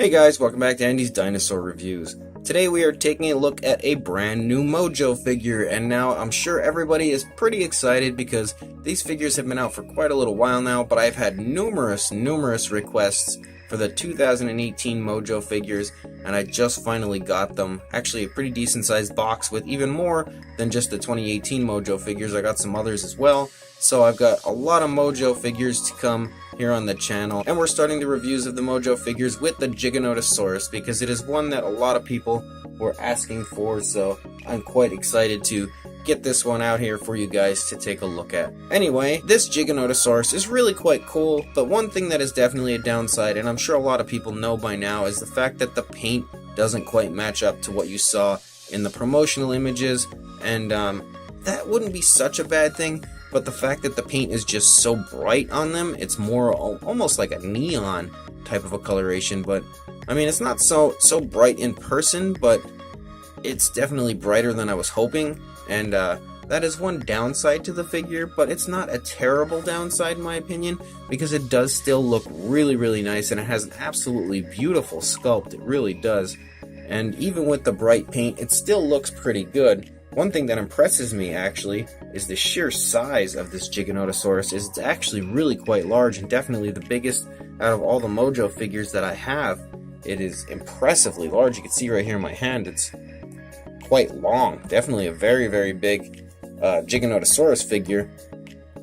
Hey guys, welcome back to Andy's Dinosaur Reviews. Today we are taking a look at a brand new Mojo figure, and now I'm sure everybody is pretty excited because these figures have been out for quite a little while now, but I've had numerous requests for the 2018 Mojo figures, and I just finally got them. Actually a pretty decent sized box with even more than just the 2018 Mojo figures. I got some others as well. So I've got a lot of Mojo figures to come here on the channel, and we're starting the reviews of the Mojo figures with the Giganotosaurus because it is one that a lot of people were asking for, so I'm quite excited to get this one out here for you guys to take a look at. Anyway, this Giganotosaurus is really quite cool, but one thing that is definitely a downside, and I'm sure a lot of people know by now, is the fact that the paint doesn't quite match up to what you saw in the promotional images, and that wouldn't be such a bad thing. But the fact that the paint is just so bright on them, it's more almost like a neon type of a coloration. But I mean, it's not so bright in person, but it's definitely brighter than I was hoping. And that is one downside to the figure, but it's not a terrible downside in my opinion, because it does still look really nice, and it has an absolutely beautiful sculpt. It really does. And even with the bright paint, it still looks pretty good. One thing that impresses me, actually, is the sheer size of this Giganotosaurus. It's actually really quite large, and definitely the biggest out of all the Mojo figures that I have. It is impressively large. You can see right here in my hand, it's quite long. Definitely a very big Giganotosaurus figure.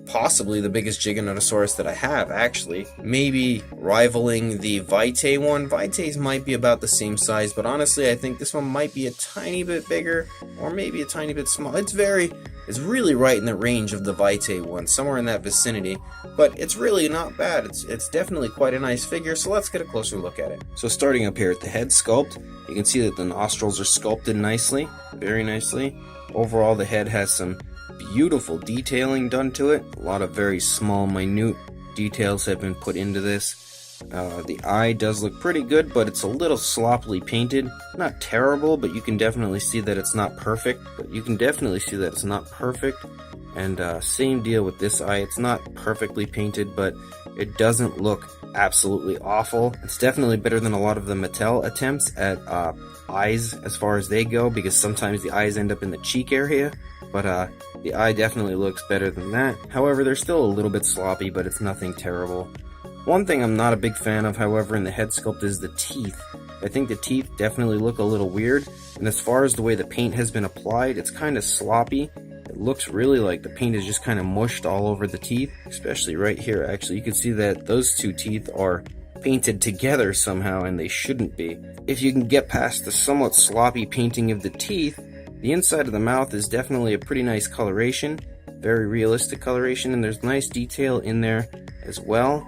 Possibly the biggest Giganotosaurus that I have, actually. Maybe rivaling the Vitae one. Vitae's might be about the same size, but honestly I think this one might be a tiny bit bigger, or maybe a tiny bit small. It's really right in the range of the Vitae one, somewhere in that vicinity, but it's really not bad. It's definitely quite a nice figure, so let's get a closer look at it. So starting up here at the head sculpt, you can see that the nostrils are sculpted nicely, very nicely. Overall, the head has some beautiful detailing done to it. A lot of very small, minute details have been put into this. The eye does look pretty good, but it's a little sloppily painted. Not terrible, but you can definitely see that it's not perfect. And same deal with this eye. It's not perfectly painted, but it doesn't look absolutely awful. It's definitely better than a lot of the Mattel attempts at eyes as far as they go, because sometimes the eyes end up in the cheek area. But the eye definitely looks better than that. However, they're still a little bit sloppy, but it's nothing terrible. One thing I'm not a big fan of, however, in the head sculpt is the teeth. I think the teeth definitely look a little weird, and as far as the way the paint has been applied, it's kind of sloppy. It looks really like the paint is just kind of mushed all over the teeth, especially right here. Actually, you can see that those two teeth are painted together somehow, and they shouldn't be. If you can get past the somewhat sloppy painting of the teeth, the inside of the mouth is definitely a pretty nice coloration, very realistic coloration, and there's nice detail in there as well.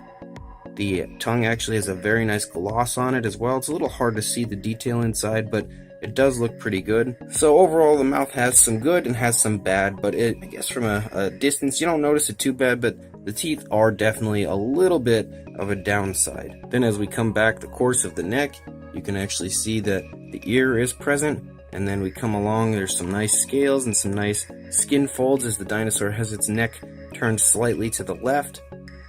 The tongue actually has a very nice gloss on it as well. It's a little hard to see the detail inside, but it does look pretty good. So overall, the mouth has some good and has some bad, but I guess from a distance you don't notice it too bad, but the teeth are definitely a little bit of a downside. Then as we come back the course of the neck, you can actually see that the ear is present. And then we come along, there's some nice scales and some nice skin folds as the dinosaur has its neck turned slightly to the left.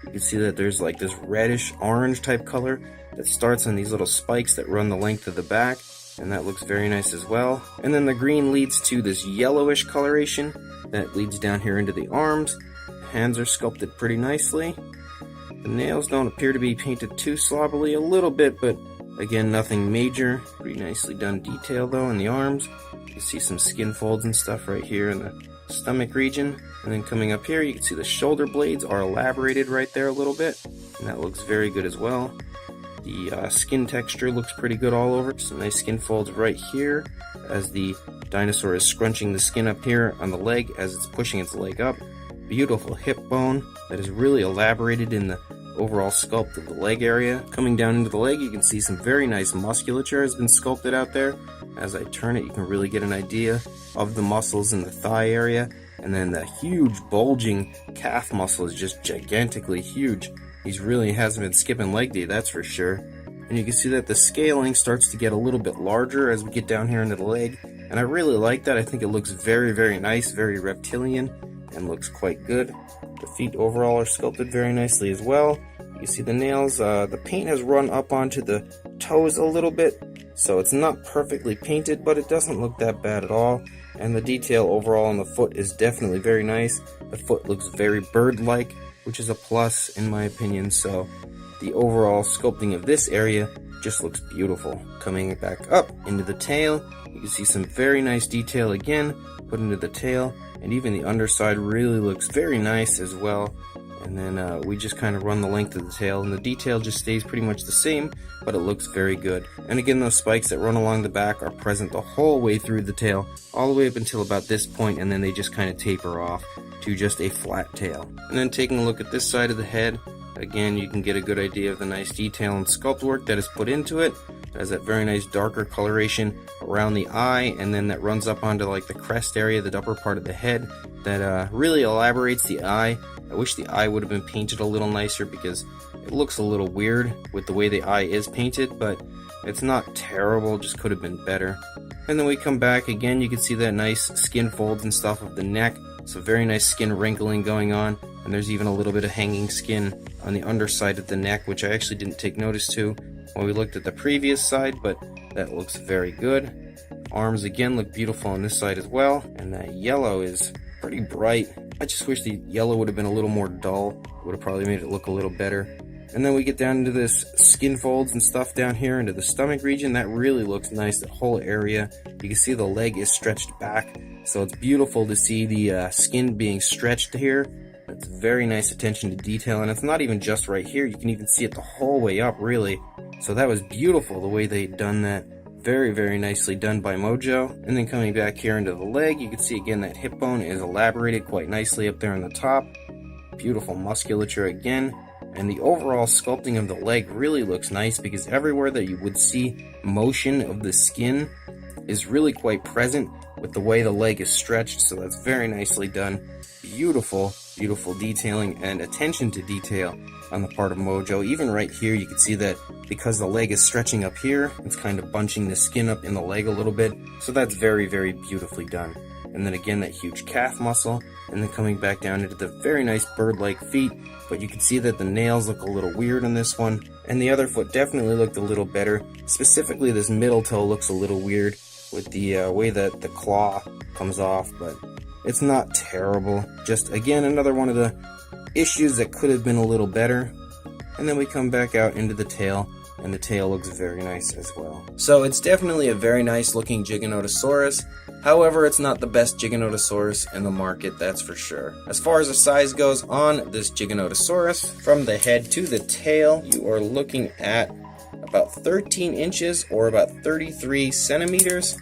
You can see that there's like this reddish orange type color that starts on these little spikes that run the length of the back, and that looks very nice as well. And then the green leads to this yellowish coloration that leads down here into the arms. The hands are sculpted pretty nicely. The nails don't appear to be painted too sloppily, a little bit, but again, nothing major. Pretty nicely done detail though in the arms. You can see some skin folds and stuff right here in the stomach region. And then coming up here, you can see the shoulder blades are elaborated right there a little bit, and that looks very good as well. The skin texture looks pretty good all over. Some nice skin folds right here as the dinosaur is scrunching the skin up here on the leg as it's pushing its leg up. Beautiful hip bone that is really elaborated in the overall sculpt of the leg area. Coming down into the leg, you can see some very nice musculature has been sculpted out there. As I turn it, you can really get an idea of the muscles in the thigh area, and then the huge bulging calf muscle is just gigantically huge. He really hasn't been skipping leg day, that's for sure. And you can see that the scaling starts to get a little bit larger as we get down here into the leg, and I really like that. I think it looks very nice, very reptilian, and looks quite good. The feet overall are sculpted very nicely as well. You see the nails, the paint has run up onto the toes a little bit, so it's not perfectly painted, but it doesn't look that bad at all. And the detail overall on the foot is definitely very nice. The foot looks very bird-like, which is a plus in my opinion, so the overall sculpting of this area just looks beautiful. Coming back up into the tail, you can see some very nice detail again put into the tail, and even the underside really looks very nice as well. And then we just kind of run the length of the tail, and the detail just stays pretty much the same, but it looks very good. And again, those spikes that run along the back are present the whole way through the tail, all the way up until about this point, and then they just kind of taper off to just a flat tail. And then taking a look at this side of the head, again, you can get a good idea of the nice detail and sculpt work that is put into it. It has that very nice darker coloration around the eye, and then that runs up onto like the crest area, the upper part of the head, that really elaborates the eye. I wish the eye would have been painted a little nicer because it looks a little weird with the way the eye is painted, but it's not terrible, just could have been better. And then we come back again, you can see that nice skin folds and stuff of the neck. So very nice skin wrinkling going on, and there's even a little bit of hanging skin on the underside of the neck, which I actually didn't take notice to when we looked at the previous side, but that looks very good. Arms again look beautiful on this side as well, and that yellow is pretty bright. I just wish the yellow would have been a little more dull. It would have probably made it look a little better. And then we get down into this skin folds and stuff down here into the stomach region. That really looks nice, that whole area. You can see the leg is stretched back, so it's beautiful to see the skin being stretched here. It's very nice attention to detail, and it's not even just right here. You can even see it the whole way up, really. So that was beautiful, the way they'd done that. Very, very nicely done by Mojo. And then coming back here into the leg, you can see again that hip bone is elaborated quite nicely up there on the top. Beautiful musculature again. And the overall sculpting of the leg really looks nice, because everywhere that you would see motion of the skin is really quite present with the way the leg is stretched, so that's very nicely done. Beautiful, beautiful detailing and attention to detail on the part of Mojo. Even right here, you can see that because the leg is stretching up here, it's kind of bunching the skin up in the leg a little bit, so that's very, very beautifully done. And then again, that huge calf muscle, and then coming back down into the very nice bird-like feet, but you can see that the nails look a little weird on this one, and the other foot definitely looked a little better. Specifically, this middle toe looks a little weird with the way that the claw comes off, but it's not terrible. Just, again, another one of the issues that could have been a little better. And then we come back out into the tail, and the tail looks very nice as well. So it's definitely a very nice looking Giganotosaurus. However, it's not the best Giganotosaurus in the market, that's for sure. As far as the size goes on this Giganotosaurus, from the head to the tail, you are looking at about 13 inches or about 33 centimeters.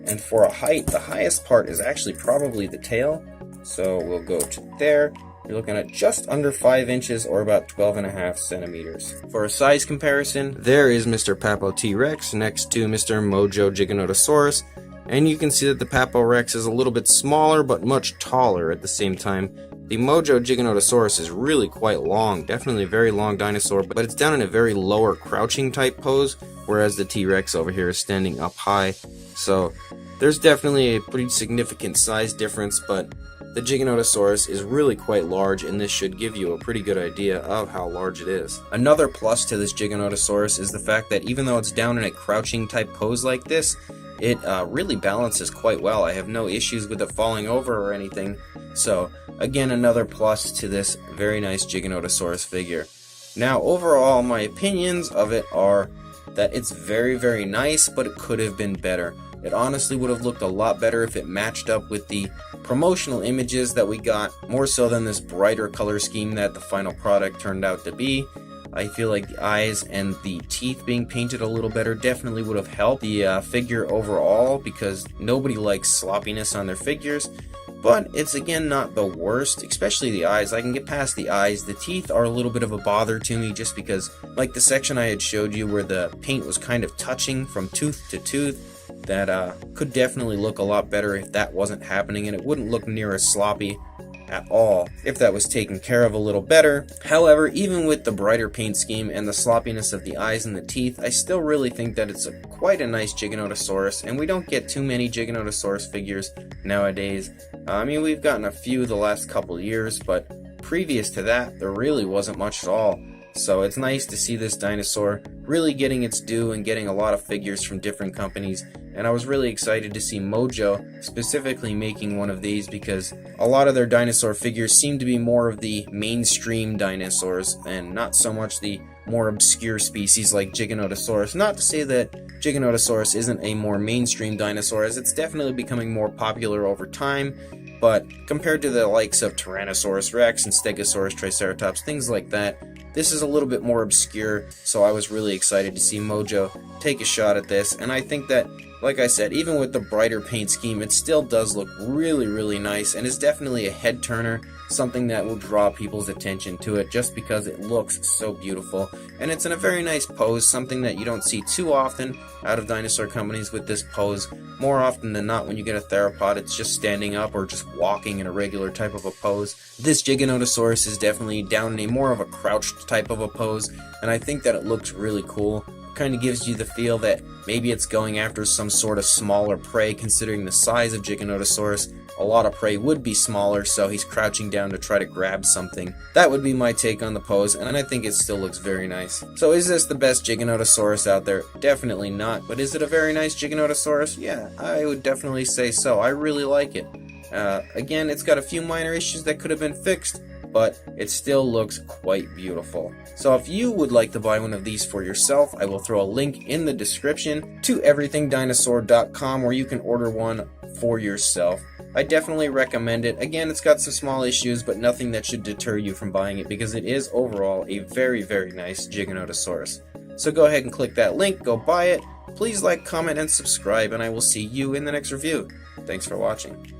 And for a height, the highest part is actually probably the tail. So we'll go to there. You're looking at just under 5 inches or about 12.5 centimeters. For a size comparison, there is Mr. Papo T-Rex next to Mr. Mojo Giganotosaurus. And you can see that the Papo Rex is a little bit smaller but much taller at the same time. The Mojo Giganotosaurus is really quite long, definitely a very long dinosaur, but it's down in a very lower crouching type pose, whereas the T-Rex over here is standing up high. So there's definitely a pretty significant size difference, but the Giganotosaurus is really quite large, and this should give you a pretty good idea of how large it is. Another plus to this Giganotosaurus is the fact that even though it's down in a crouching type pose like this, it really balances quite well. I have no issues with it falling over or anything. So again, another plus to this very nice Giganotosaurus figure. Now overall, my opinions of it are that it's very, very nice, but it could have been better. It honestly would have looked a lot better if it matched up with the promotional images that we got, more so than this brighter color scheme that the final product turned out to be. I feel like the eyes and the teeth being painted a little better definitely would have helped the figure overall, because nobody likes sloppiness on their figures. But it's again not the worst, especially the eyes. I can get past the eyes. The teeth are a little bit of a bother to me, just because, like the section I had showed you where the paint was kind of touching from tooth to tooth, that could definitely look a lot better if that wasn't happening, and it wouldn't look near as sloppy at all if that was taken care of a little better. However, even with the brighter paint scheme and the sloppiness of the eyes and the teeth, I still really think that it's quite a nice Giganotosaurus, and we don't get too many Giganotosaurus figures nowadays. I mean, we've gotten a few the last couple years, but previous to that, there really wasn't much at all. So it's nice to see this dinosaur really getting its due and getting a lot of figures from different companies. And I was really excited to see Mojo specifically making one of these, because a lot of their dinosaur figures seem to be more of the mainstream dinosaurs and not so much the more obscure species like Giganotosaurus. Not to say that Giganotosaurus isn't a more mainstream dinosaur, as it's definitely becoming more popular over time, but compared to the likes of Tyrannosaurus Rex and Stegosaurus Triceratops, things like that, this is a little bit more obscure, so I was really excited to see Mojo take a shot at this. And I think that, like I said, even with the brighter paint scheme, it still does look really, really nice, and is definitely a head turner, something that will draw people's attention to it just because it looks so beautiful. And it's in a very nice pose, something that you don't see too often out of dinosaur companies with this pose. More often than not, when you get a theropod, it's just standing up or just walking in a regular type of a pose. This Giganotosaurus is definitely down in a more of a crouched type of a pose, and I think that it looks really cool. Kind of gives you the feel that maybe it's going after some sort of smaller prey, considering the size of Giganotosaurus. A lot of prey would be smaller, so he's crouching down to try to grab something. That would be my take on the pose, and I think it still looks very nice. So is this the best Giganotosaurus out there? Definitely not, but is it a very nice Giganotosaurus? Yeah, I would definitely say so. I really like it. Again, it's got a few minor issues that could have been fixed, but it still looks quite beautiful. So if you would like to buy one of these for yourself, I will throw a link in the description to everythingdinosaur.com where you can order one for yourself. I definitely recommend it. Again, it's got some small issues, but nothing that should deter you from buying it, because it is overall a very, very nice Giganotosaurus. So go ahead and click that link, go buy it. Please like, comment, and subscribe, and I will see you in the next review. Thanks for watching.